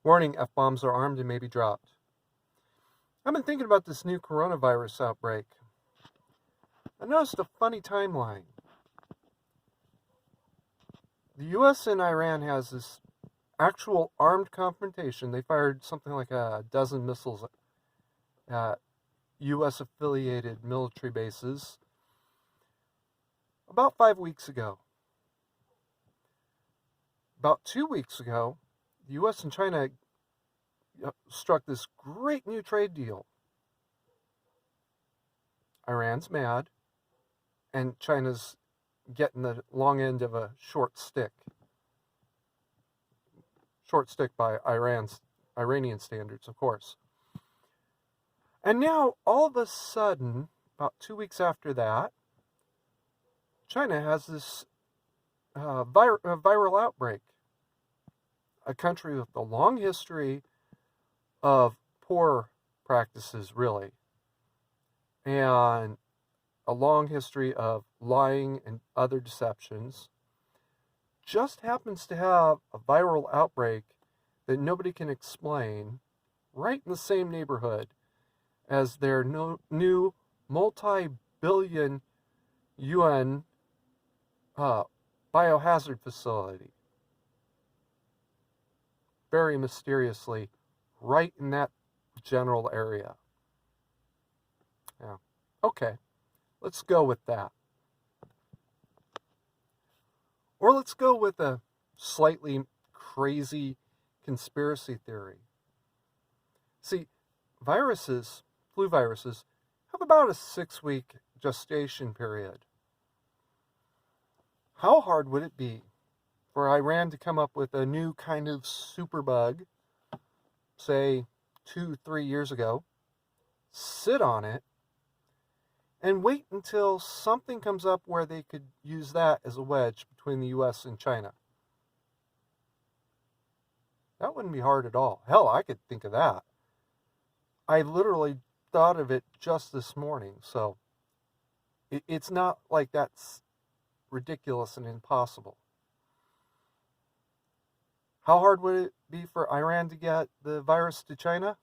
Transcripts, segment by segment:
Warning, F-bombs are armed and may be dropped. I've been thinking about this new coronavirus outbreak. I noticed a funny timeline. The US and Iran has this actual armed confrontation. They fired something like a dozen missiles at US affiliated military bases about 5 weeks ago. About 2 weeks ago, the US and China struck this great new trade deal. Iran's mad, and China's getting the long end of a short stick. Short stick by Iranian standards, of course. And now, all of a sudden, about 2 weeks after that, China has this viral outbreak. A country with a long history of poor practices, really, and a long history of lying and other deceptions, just happens to have a viral outbreak that nobody can explain right in the same neighborhood as their new multi-billion UN biohazard facility. Very mysteriously, right in that general area. Yeah. Okay, let's go with that. Or let's go with a slightly crazy conspiracy theory. See, flu viruses, have about a 6-week gestation period. How hard would it be for Iran to come up with a new kind of superbug, say 2-3 years ago, sit on it, and wait until something comes up where they could use that as a wedge between the US and China? That wouldn't be hard at all. Hell, I could think of that. I literally thought of it just this morning, so it's not like that's ridiculous and impossible. How hard would it be for Iran to get the virus to China?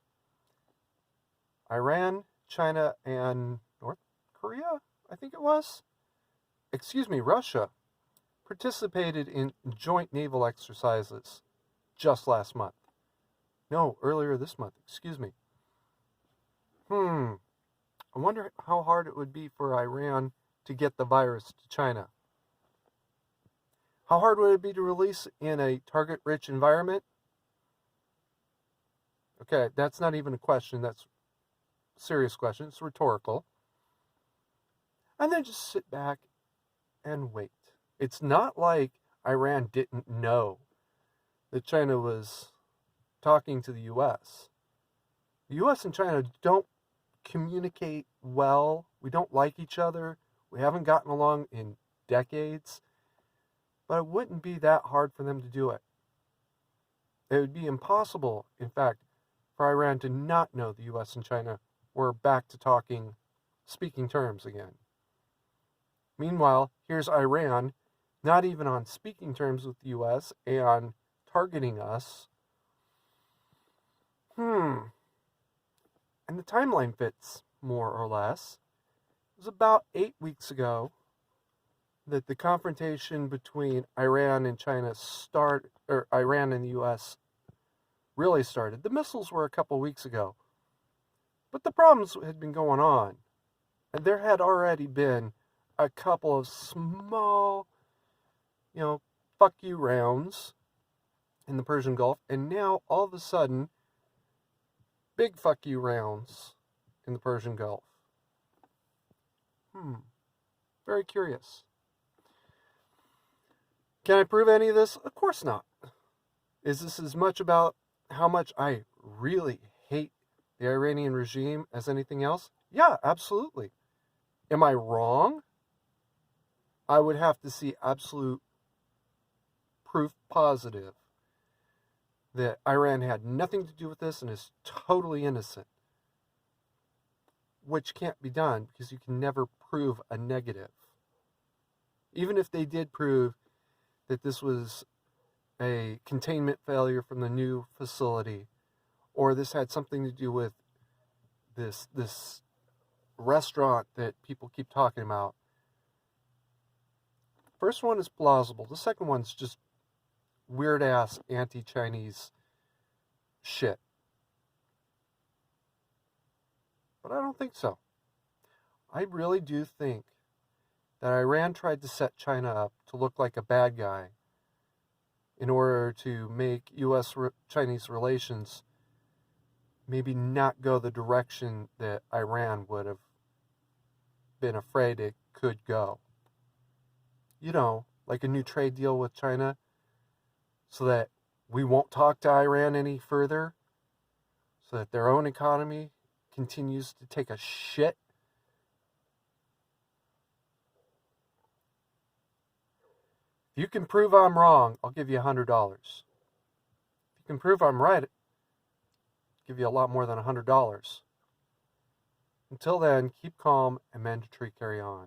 Iran, China, and North Korea, I think it was? Russia participated in joint naval exercises just last month. No, earlier this month, I wonder how hard it would be for Iran to get the virus to China. How hard would it be to release in a target-rich environment? Okay, that's not even a question. That's a serious question. It's rhetorical. And then just sit back and wait. It's not like Iran didn't know that China was talking to the U.S. The U.S. and China don't communicate well. We don't like each other. We haven't gotten along in decades. But it wouldn't be that hard for them to do it. It would be impossible, in fact, for Iran to not know the U.S. and China were back to speaking terms again. Meanwhile, here's Iran, not even on speaking terms with the U.S. and targeting us. And the timeline fits, more or less. It was about 8 weeks ago that the confrontation between Iran and Iran and the U.S. really started. The missiles were a couple weeks ago. But the problems had been going on. And there had already been a couple of small, fuck you rounds in the Persian Gulf. And now, all of a sudden, big fuck you rounds in the Persian Gulf. Very curious. Can I prove any of this? Of course not. Is this as much about how much I really hate the Iranian regime as anything else? Yeah, absolutely. Am I wrong? I would have to see absolute proof positive that Iran had nothing to do with this and is totally innocent. Which can't be done because you can never prove a negative. Even if they did prove that this was a containment failure from the new facility, or this had something to do with this restaurant that people keep talking about. First one is plausible. The second one's just weird ass anti-Chinese shit. But I don't think so. I really do think that Iran tried to set China up to look like a bad guy in order to make U.S.-Chinese relations maybe not go the direction that Iran would have been afraid it could go. You know, like a new trade deal with China, so that we won't talk to Iran any further, so that their own economy continues to take a shit. If you can prove I'm wrong, I'll give you $100. If you can prove I'm right, I'll give you a lot more than $100. Until then, keep calm and mandatory carry on.